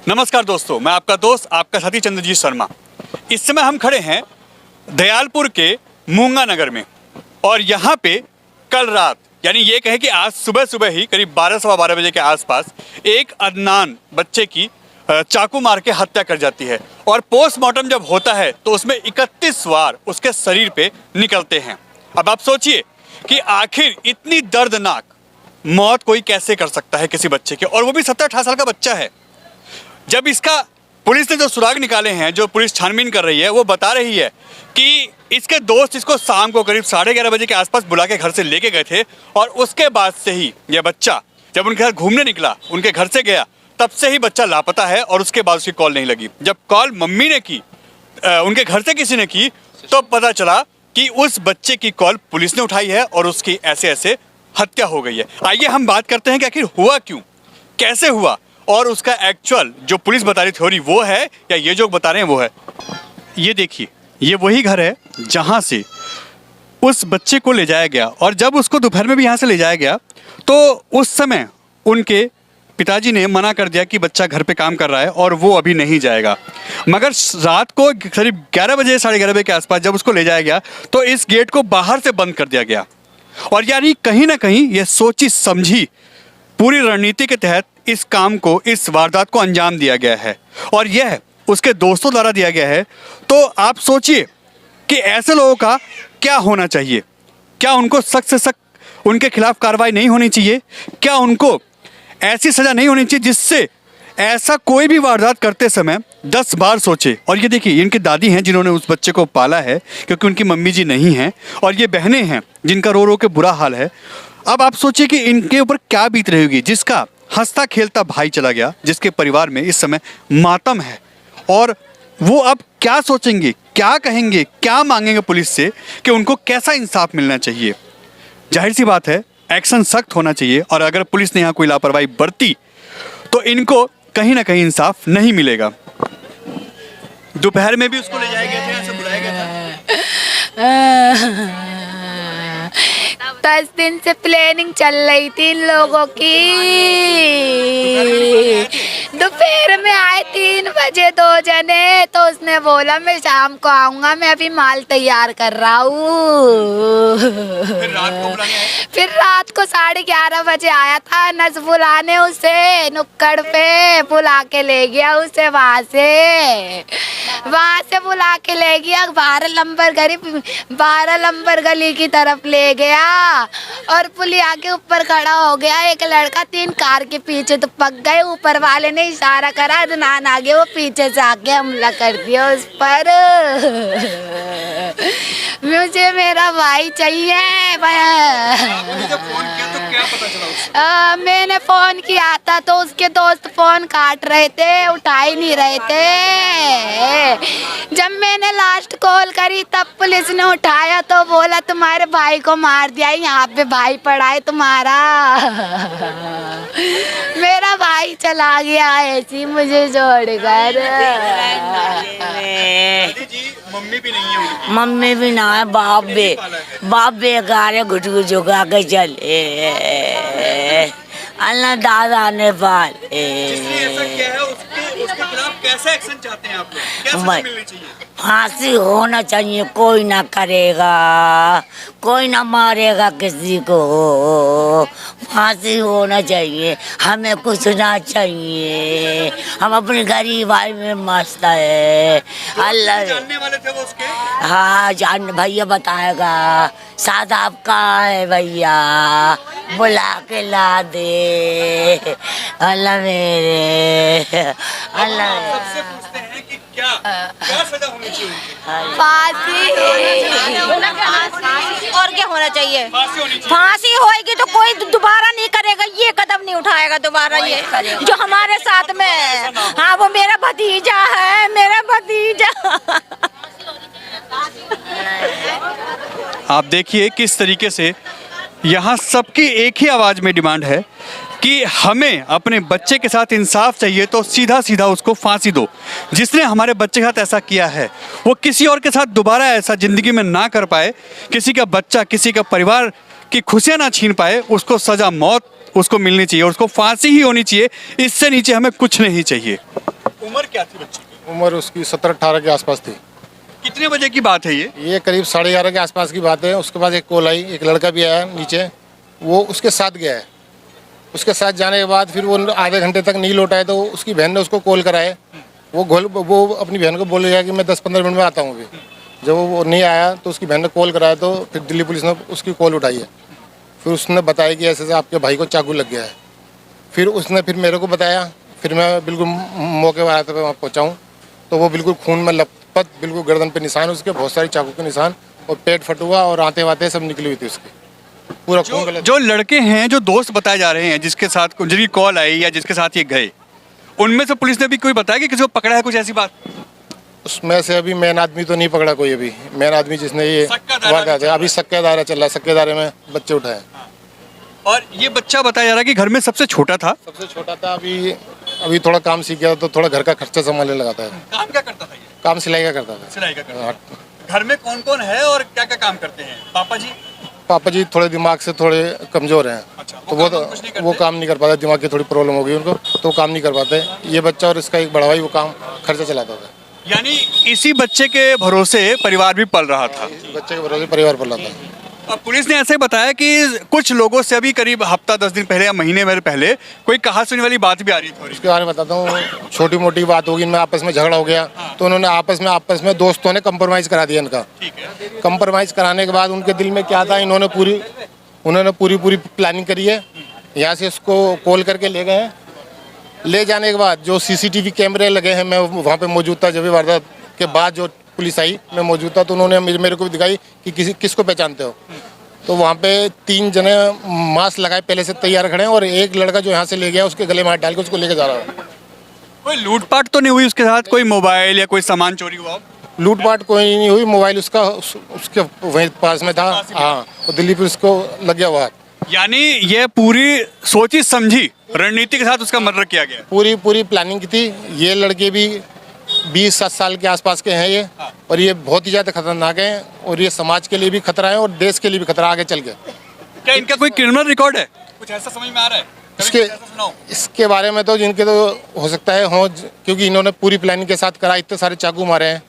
नमस्कार दोस्तों, मैं आपका दोस्त आपका साथी चंद्रजीत शर्मा। इस समय हम खड़े हैं दयालपुर के मूंगा नगर में और यहाँ पे कल रात यानी ये कहे कि आज सुबह सुबह ही करीब 12 सवा 12 बजे के आसपास एक अदनान बच्चे की चाकू मार के हत्या कर जाती है और पोस्टमार्टम जब होता है तो उसमें 31 वार उसके शरीर पे निकलते हैं। अब आप सोचिए कि आखिर इतनी दर्दनाक मौत कोई कैसे कर सकता है किसी बच्चे के, और वो भी 17-18 साल का बच्चा है। जब इसका पुलिस ने जो सुराग निकाले हैं, जो पुलिस छानबीन कर रही है, वो बता रही है कि इसके दोस्त इसको शाम को करीब 11:30 बजे के आसपास बुला के घर से लेके गए थे और उसके बाद से ही यह बच्चा जब उनके घर घूमने निकला, उनके घर से गया, तब से ही बच्चा लापता है और उसके बाद उसकी कॉल नहीं लगी। जब कॉल मम्मी ने की, उनके घर से किसी ने की, तो पता चला कि उस बच्चे की कॉल पुलिस ने उठाई है और उसकी ऐसे ऐसे हत्या हो गई है। आइए हम बात करते हैं कि आखिर हुआ क्यों, कैसे हुआ और उसका एक्चुअल जो पुलिस बता रही थ्योरी वो है या ये जो बता रहे हैं वो है। ये देखिए, ये वही घर है जहाँ से उस बच्चे को ले जाया गया और जब उसको दोपहर में भी यहाँ से ले जाया गया तो उस समय उनके पिताजी ने मना कर दिया कि बच्चा घर पे काम कर रहा है और वो अभी नहीं जाएगा। मगर रात को करीब 11 बजे 11:30 बजे के आसपास जब उसको ले जाया गया तो इस गेट को बाहर से बंद कर दिया गया और यानी कहीं ना कहीं ये सोची समझी पूरी रणनीति के तहत इस काम को, इस वारदात को अंजाम दिया गया है और यह उसके दोस्तों द्वारा दिया गया है। तो आप सोचिए कि ऐसे लोगों का क्या होना चाहिए। क्या उनको सख्त से सख्त उनके खिलाफ कार्रवाई नहीं होनी चाहिए? क्या उनको ऐसी सज़ा नहीं होनी चाहिए जिससे ऐसा कोई भी वारदात करते समय 10 बार सोचे? और ये देखिए, इनकी दादी हैं जिन्होंने उस बच्चे को पाला है क्योंकि उनकी मम्मी जी नहीं हैं, और ये बहनें हैं जिनका रो रो के बुरा हाल है। अब आप सोचिए कि इनके ऊपर क्या बीत रही होगी, जिसका हंसता खेलता भाई चला गया, जिसके परिवार में इस समय मातम है, और वो अब क्या सोचेंगे, क्या कहेंगे, क्या मांगेंगे पुलिस से कि उनको कैसा इंसाफ मिलना चाहिए। जाहिर सी बात है, एक्शन सख्त होना चाहिए और अगर पुलिस ने यहाँ कोई लापरवाही बरती तो इनको कहीं ना कहीं इंसाफ नहीं मिलेगा। दोपहर में भी उसको ले जाया गया था, ऐसे बुलाया गया था। 10 दिन से प्लानिंग चल रही थी इन लोगों की। दोपहर में आए 3 बजे 2 जने, तो उसने बोला मैं शाम को आऊंगा, मैं अभी माल तैयार कर रहा हूँ। फिर रात को 11:30 बजे आया था नस बुलाने, उसे नुक्कड़ पे बुला के ले गया उसे वहाँ से बुला के ले गया 12 नंबर गली की तरफ ले गया और पुलिया के ऊपर खड़ा हो गया एक लड़का। 3 कार के पीछे तो पक गए, ऊपर वाले ने इशारा करा, अदनान आगे, वो पीछे से आके हमला कर दिया उस पर। मुझे मेरा भाई चाहिए। मैंने फोन किया था तो उसके दोस्त फोन काट रहे थे, उठा ही नहीं रहे थे। जब मैंने लास्ट कॉल करी तब पुलिस ने उठाया तो बोला तुम्हारे भाई को मार दिया, यहाँ पे भाई पड़ा है तुम्हारा। मेरा भाई चला गया ऐसी मुझे छोड़कर। मम्मी भी नहीं है, मम्मी भी ना है, बाप बेकार है, घुट घुट झुका के चले। अल्लाह दादा ने पाले। ऐसा क्या है उसके खिलाफ कैसे एक्शन चाहते हैं आप लोग? क्या सजा मिलनी चाहिए? फांसी होना चाहिए, कोई ना करेगा, कोई ना मारेगा किसी को, फांसी होना चाहिए। हमें कुछ ना चाहिए, हम अपने गरीब भाई में मस्त है। अल्लाह जानने वाले थे वो उसके? हाँ जान, भैया बताएगा। सादाब कहाँ है भैया, बुला के ला दे। अल्लाह मेरे, अल्लाह सबसे पूछते हैं कि क्या सजा होनी चाहिए? फांसी और क्या होना चाहिए? फांसी होनी चाहिए। फांसी होएगी तो कोई दोबारा नहीं करेगा, ये कदम नहीं उठाएगा दोबारा। ये जो हमारे साथ में है, हाँ वो मेरा भतीजा है, मेरा भतीजा। आप देखिए किस तरीके से यहाँ सबकी एक ही आवाज़ में डिमांड है कि हमें अपने बच्चे के साथ इंसाफ चाहिए, तो सीधा सीधा उसको फांसी दो। जिसने हमारे बच्चे के साथ ऐसा किया है वो किसी और के साथ दोबारा ऐसा ज़िंदगी में ना कर पाए, किसी का बच्चा, किसी का परिवार कि खुशियां ना छीन पाए, उसको सजा मौत उसको मिलनी चाहिए, उसको फांसी ही होनी चाहिए, इससे नीचे हमें कुछ नहीं चाहिए। उम्र क्या थी बच्चे की? उम्र उसकी 17-18 के आसपास थी। कितने बजे की बात है ये? ये करीब 11:30 के आसपास की बात है। उसके बाद एक कॉल आई, एक लड़का भी आया नीचे, वो उसके साथ गया है। उसके साथ जाने के बाद फिर वो आधे घंटे तक नहीं लौटा है, तो उसकी बहन ने उसको कॉल कराए। वो अपनी बहन को बोल गया कि मैं 10-15 मिनट में आता हूँ। अभी जब वो नहीं आया तो उसकी बहन ने कॉल कराया, तो फिर दिल्ली पुलिस ने उसकी कॉल उठाई है। फिर उसने बताया कि ऐसे आपके भाई को चाकू लग गया है। फिर उसने फिर मेरे को बताया, फिर मैं बिल्कुल मौके पर आया था, वहाँ पहुँचाऊँ तो वो बिल्कुल खून में लथपथ, बिल्कुल गर्दन पे निशान उसके, बहुत सारी चाकू के निशान, और पेट फटा हुआ और आते वाते सब निकली हुई थी उसकी, पूरा खून का। जो लड़के हैं, जो दोस्त बताए जा रहे हैं, जिसके साथ जिनकी कॉल आई या जिसके साथ ये गए, उनमें से पुलिस ने भी कोई बताया कि किसी को पकड़ा है, कुछ ऐसी बात? उसमें से अभी मेन आदमी तो नहीं पकड़ा कोई। अभी मेन आदमी जिसने ये वारदात है, अभी सक्का दायरा चल रहा है, सक्के दायरे में बच्चे उठाए। और ये बच्चा बताया जा रहा है कि घर में सबसे छोटा था। सबसे छोटा था। अभी थोड़ा काम सीख गया तो थोड़ा घर का खर्चा संभालने लगाता है। काम क्या करता था ये? काम सिलाई का करता था। सिलाई का करता था। घर में कौन कौन है और क्या क्या काम करते हैं? पापा जी थोड़े दिमाग से थोड़े कमजोर हैं। अच्छा, तो वो काम नहीं कर पाते, दिमाग की थोड़ी प्रॉब्लम हो गई उनको, तो काम नहीं कर पाते। ये बच्चा और इसका एक बड़ा भाई वो काम खर्चा चलाता था। यानी इसी बच्चे के भरोसे परिवार भी पल रहा था। बच्चे के भरोसे परिवार पल रहा था। अब पुलिस ने ऐसे बताया कि कुछ लोगों से अभी करीब हफ्ता 10 दिन पहले या महीने भर पहले कोई कहा सुनी वाली बात भी आ रही थी। उसके बारे में बताता हूँ। छोटी मोटी बात होगी, इनमें आपस में झगड़ा हो गया, तो उन्होंने आपस में दोस्तों ने कंप्रोमाइज़ करा दिया इनका। कंप्रोमाइज़ कराने के बाद उनके दिल में क्या था, उन्होंने पूरी प्लानिंग करी है। यहाँ से उसको कॉल करके ले गए हैं। ले जाने के बाद जो CCTV कैमरे लगे हैं, मैं वहाँ पे मौजूद था। जब वारदात के बाद जो पुलिस आई, मैं मौजूद था, तो उन्होंने मेरे को भी दिखाई कि किसको पहचानते हो। तो वहाँ पे 3 जने मास्क लगाए पहले से तैयार खड़े हैं, और एक लड़का जो यहाँ से ले गया उसके गले में हाथ डाल के उसको लेके जा रहा है। कोई लूटपाट तो नहीं हुई उसके साथ? कोई मोबाइल या कोई सामान चोरी हुआ? लूटपाट कोई नहीं हुई। मोबाइल उसका उसके वहीं पास में था। हाँ, और दिल्ली पुलिस को लग गया हुआ। यानी ये पूरी सोची समझी रणनीति के साथ उसका मर्डर किया गया। पूरी प्लानिंग की थी। ये लड़के भी 20-7 साल के आसपास के हैं ये, और ये बहुत ही ज़्यादा खतरनाक हैं, और ये समाज के लिए भी खतरा है और देश के लिए भी खतरा आगे चल के। क्या इनका कोई क्रिमिनल रिकॉर्ड है? कुछ ऐसा समझ में आ रहा है? इसके बारे में तो जिनके तो हो सकता है हो, क्योंकि इन्होंने पूरी प्लानिंग के साथ करा। इतने सारे चाकू मारे हैं,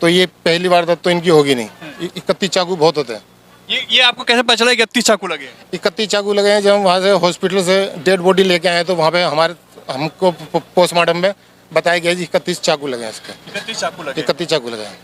तो ये पहली बार तो इनकी होगी नहीं। 31 चाकू बहुत होते हैं। ये आपको कैसे पता चला कि 31 चाकू लगे? 31 चाकू लगे हैं। जब हम वहाँ से हॉस्पिटल से डेड बॉडी लेके आए, तो वहाँ पे हमको पोस्टमार्टम में बताया गया जी 31 चाकू लगे हैं इसके। 31 चाकू लगे? 31 चाकू लगे हैं।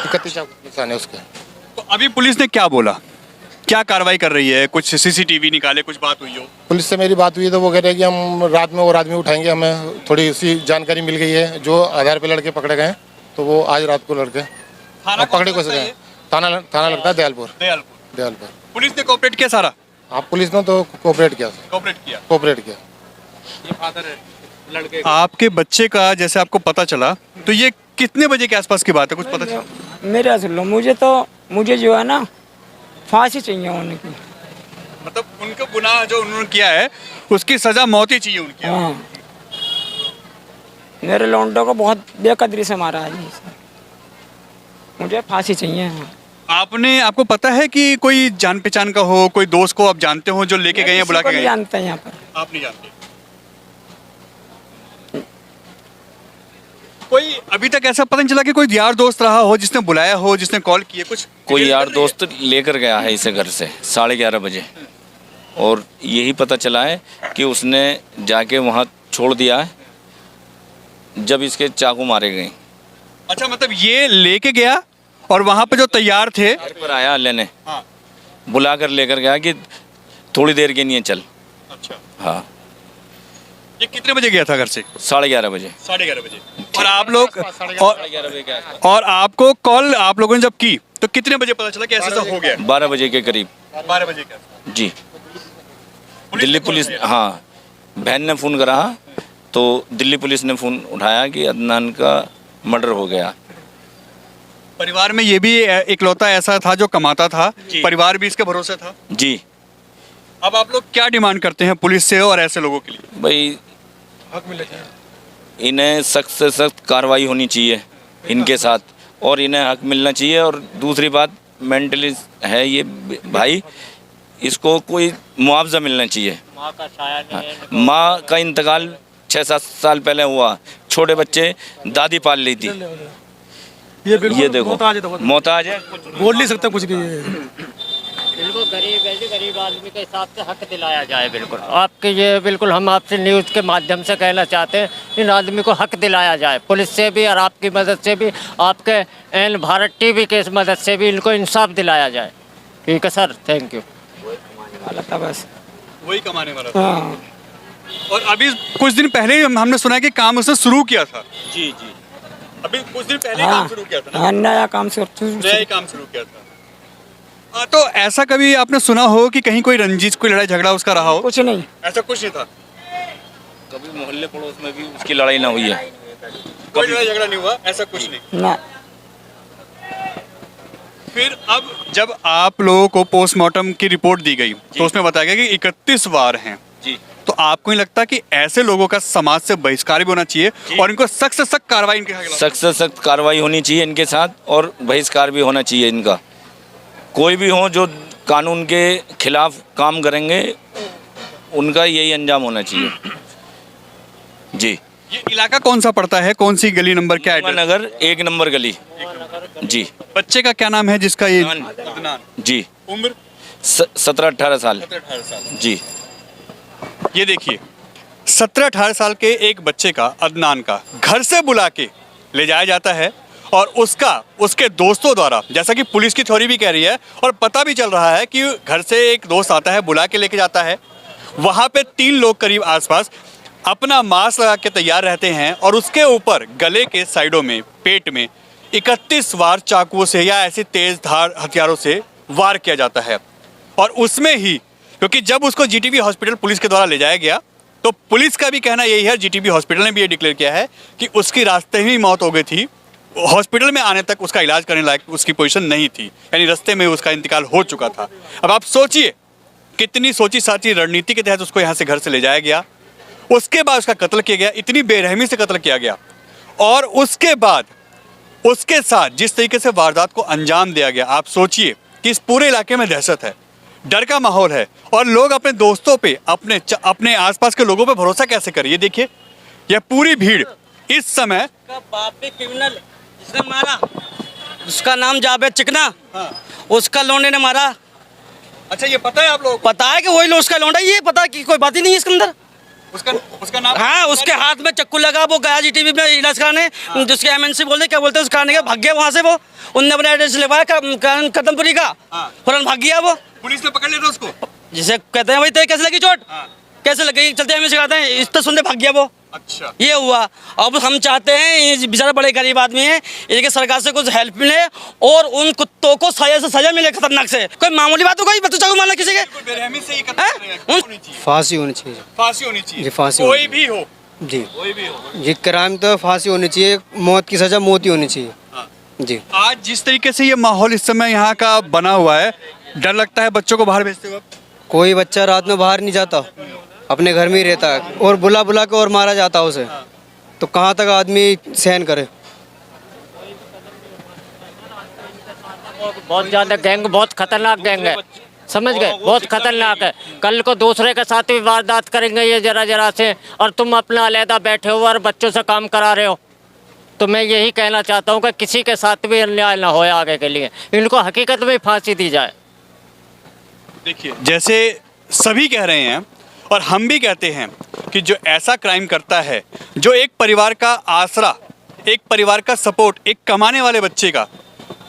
31 चाकू निशान है उसके। तो अभी पुलिस ने क्या बोला, क्या कार्रवाई कर रही है? कुछ CCTV निकाले, कुछ बात हुई हो? पुलिस से मेरी बात हुई तो वो कह रहे हैं कि हम रात में और आदमी उठाएंगे। हमें थोड़ी सी जानकारी मिल गई है, जो आधार पे लड़के पकड़े गए, तो वो आज रात को लड़के पकड़े को सके। थाना लगता है दयालपुर। पुलिस ने कोऑपरेट किया सारा? आप पुलिस ने तो कोऑपरेट किया। ये फादर है लड़के। आपके बच्चे का जैसे आपको पता चला, तो ये कितने बजे के आसपास की बात है, कुछ पता चला? मेरा सुन लो, मुझे जो है ना फांसी चाहिए होने की। मतलब उनका गुनाह जो उन्होंने किया है उसकी सजा मौत ही चाहिए उनकी। हाँ, मेरे लौंडों को बहुत बेकदरी से मारा है जी, मुझे फांसी चाहिए। आपको पता है कि कोई जान पहचान का हो, कोई दोस्त को आप जानते हो जो लेके गए या बुला के गए? जानते हैं यहाँ पर? आप नहीं जानते? कोई अभी तक ऐसा पता नहीं चला कि कोई यार दोस्त रहा हो जिसने बुलाया हो, जिसने कॉल किए? कुछ कोई यार दोस्त लेकर गया है इसे घर से 11:30 बजे, और यही पता चला है कि उसने जाके वहाँ छोड़ दिया है जब इसके चाकू मारे गए। अच्छा, मतलब ये लेके गया और वहाँ पे जो तैयार थे पर आया लेने, बुला कर लेकर गया कि थोड़ी देर के लिए चल। अच्छा, हाँ। ये कितने बजे गया था घर से? 11:30 बजे। 11:30 बजे। और आप लोग और आपको कॉल आप लोगों ने जब की तो कितने बजे पता चला कि ऐसा हो गया? 12 बजे के करीब। 12 बजे का जी। दिल्ली पुलिस, हाँ, बहन ने फ़ोन करा तो दिल्ली पुलिस ने फ़ोन उठाया कि अदनान का मर्डर हो गया। परिवार में ये भी इकलौता ऐसा था जो कमाता था, परिवार भी इसके भरोसे था जी। अब आप लोग क्या डिमांड करते हैं पुलिस से और ऐसे लोगों के लिए? भाई हक मिले चाहिए, इन्हें सख्त से सख्त कार्रवाई होनी चाहिए इनके साथ, और इन्हें हक मिलना चाहिए। और दूसरी बात, मेंटली है ये भाई, इसको कोई मुआवजा मिलना चाहिए। माँ का इंतकाल 6-7 साल पहले हुआ, छोटे बच्चे दादी पाल ली थी। ये देखो मोहताज है, बोल नहीं सकता कुछ भी। इनको गरीब आदमी के हिसाब से हक दिलाया जाए। बिल्कुल आपके ये बिल्कुल हम आपसे न्यूज़ के माध्यम से कहना चाहते हैं, इन आदमी को हक दिलाया जाए, पुलिस से भी और आपकी मदद से भी, आपके एन भारत टीवी के मदद से भी इनको इंसाफ दिलाया जाए। ठीक है सर, थैंक यू। था बस वही कमाने वाला था। हाँ। और अभी कुछ दिन पहले ही हमने सुना है कि काम उसने शुरू किया था। जी जी, अभी कुछ दिन पहले ही काम शुरू किया था ना? हाँ, नया काम से नया ही काम शुरू किया था। तो ऐसा कभी आपने सुना हो कि कहीं कोई रंजिश, कोई लड़ाई झगड़ा उसका रहा हो? कुछ नहीं, ऐसा कुछ नहीं था। कभी मोहल्ले पड़ोस में भी उसकी लड़ाई ना हुई है? कोई लड़ाई झगड़ा नहीं हुआ, ऐसा कुछ नहीं ना। फिर अब जब आप लोगों को पोस्टमार्टम की रिपोर्ट दी गई तो उसमें बताया गया कि 31 वार हैं जी। तो आपको नहीं लगता कि ऐसे लोगों का समाज से बहिष्कार भी होना चाहिए और इनको सख्त से सख्त कार्रवाई इनके खिलाफ? सख्त से सख्त कार्रवाई होनी चाहिए इनके साथ, और बहिष्कार भी होना चाहिए इनका। कोई भी हो जो कानून के खिलाफ काम करेंगे, उनका यही अंजाम होना चाहिए। जी। ये इलाका कौन सा पड़ता है, कौन सी गली, नंबर क्या है? नगर 1 नंबर गली। जी। बच्चे का क्या नाम है जिसका ये? जी। उम्र 17-18 साल। जी। ये देखिए 17-18 साल के एक बच्चे का, अदनान का, घर से बुला के ले जाया जाता है और उसके दोस्तों द्वारा, जैसा कि पुलिस की थ्योरी भी कह रही है और पता भी चल रहा है कि घर से एक दोस्त आता है, बुला के लेके जाता है। वहाँ पे 3 लोग करीब आसपास अपना मास्क लगा के तैयार रहते हैं और उसके ऊपर गले के साइडों में, पेट में 31 वार चाकुओं से या ऐसे तेज धार हथियारों से वार किया जाता है। और उसमें ही, क्योंकि जब उसको जीटीबी हॉस्पिटल पुलिस के द्वारा ले जाया गया तो पुलिस का भी कहना यही है, जीटीबी हॉस्पिटल ने भी ये डिक्लेयर किया है कि उसकी रास्ते में ही मौत हो गई थी, हॉस्पिटल में आने तक उसका इलाज करने लायक उसकी पोजीशन नहीं थी, यानी रास्ते में उसका इंतकाल हो चुका था। अब आप सोचिए कितनी सोची साची रणनीति के तहत उसको यहाँ से घर से ले जाया गया, उसके बाद उसका कत्ल किया गया, इतनी बेरहमी से कत्ल किया गया, और उसके बाद उसके साथ जिस तरीके से वारदात को अंजाम दिया गया, आप सोचिए कि इस पूरे इलाके में दहशत है, डर का माहौल है और लोग अपने दोस्तों पे, अपने आसपास के लोगों पे भरोसा कैसे करें? ये देखिए, यह पूरी भीड़ इस समय बाप पे क्रिमिनल जिसने मारा, उसका नाम जावेद चिकना। हाँ। उसका लौंडे ने मारा। अच्छा, ये पता है आप लोगों को? पता है कि वही लोग उसका लौंडा, ये पता कि कोई बात ही नहीं है इसके अंदर। उसका नाम? हाँ, उसके हाथ में चक्कू लगा, वो गया जीटीबी में इलाज कराने, जिसके एमएनसी बोलते क्या बोलते हैं, उसका कराने भाग गया वहाँ से। वो उनने अपना एड्रेस लिखवाया कदमपुरी का, फौरन भाग गया। वो पुलिस ने पकड़ लिया था उसको, जिसे कहते हैं भाई तेरे कैसे लगी चोट, कैसे लगी, चलते हमें सिखाते हैं, इस तो सुनने भाग गया वो। अच्छा, ये हुआ। अब हम चाहते हैं, ये बेचारा बड़े गरीब आदमी है, इनके सरकार से कुछ हेल्प मिले और उन कुत्तों को सजा से सजा मिले, खतरनाक से। कोई मामूली बात हो गई, बच्चों चाकू मारना किसी के? बेरहमी से ये कत्ल करेगा, फांसी होनी चाहिए। फांसी होनी चाहिए जी, फांसी कोई भी हो जी। कोई भी हो। ये क्राइम तो फांसी होनी चाहिए, मौत की सजा मौत ही होनी चाहिए। जी। आज जिस तरीके से ये माहौल इस समय यहाँ का बना हुआ है, डर लगता है बच्चों को बाहर भेजते वक्त? कोई बच्चा रात में बाहर नहीं जाता, अपने घर में ही रहता है, और बुला बुला के और मारा जाता है उसे। तो कहाँ तक आदमी सहन करे? बहुत ज़्यादा गैंग, बहुत खतरनाक गैंग है, समझ गए? बहुत खतरनाक है। कल को दूसरे के साथ भी वारदात करेंगे ये जरा से, और तुम अपना अलहदा बैठे हो और बच्चों से काम करा रहे हो। तो मैं यही कहना चाहता हूँ कि किसी के साथ भी अन्याय ना हो आगे के लिए, इनको हकीकत में फांसी दी जाए। देखिए, जैसे सभी कह रहे हैं और हम भी कहते हैं कि जो ऐसा क्राइम करता है, जो एक परिवार का आसरा, एक परिवार का सपोर्ट, एक कमाने वाले बच्चे का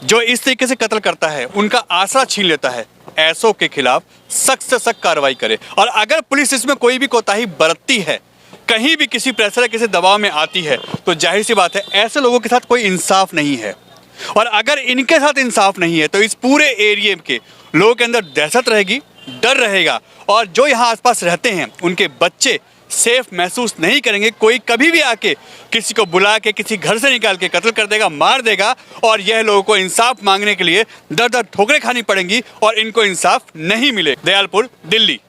जो इस तरीके से कत्ल करता है, उनका आसरा छीन लेता है, ऐसों के खिलाफ सख्त से सख्त कार्रवाई करे। और अगर पुलिस इसमें कोई भी कोताही बरतती है, कहीं भी किसी प्रेशर या किसी दबाव में आती है, तो जाहिर सी बात है ऐसे लोगों के साथ कोई इंसाफ नहीं है। और अगर इनके साथ इंसाफ नहीं है तो इस पूरे एरिया के लोगों के अंदर दहशत रहेगी, डर रहेगा, और जो यहाँ आसपास रहते हैं उनके बच्चे सेफ महसूस नहीं करेंगे। कोई कभी भी आके किसी को बुला के किसी घर से निकाल के कत्ल कर देगा, मार देगा, और यह लोगों को इंसाफ मांगने के लिए दर दर ठोकरें खानी पड़ेंगी और इनको इंसाफ नहीं मिले। दयालपुर, दिल्ली।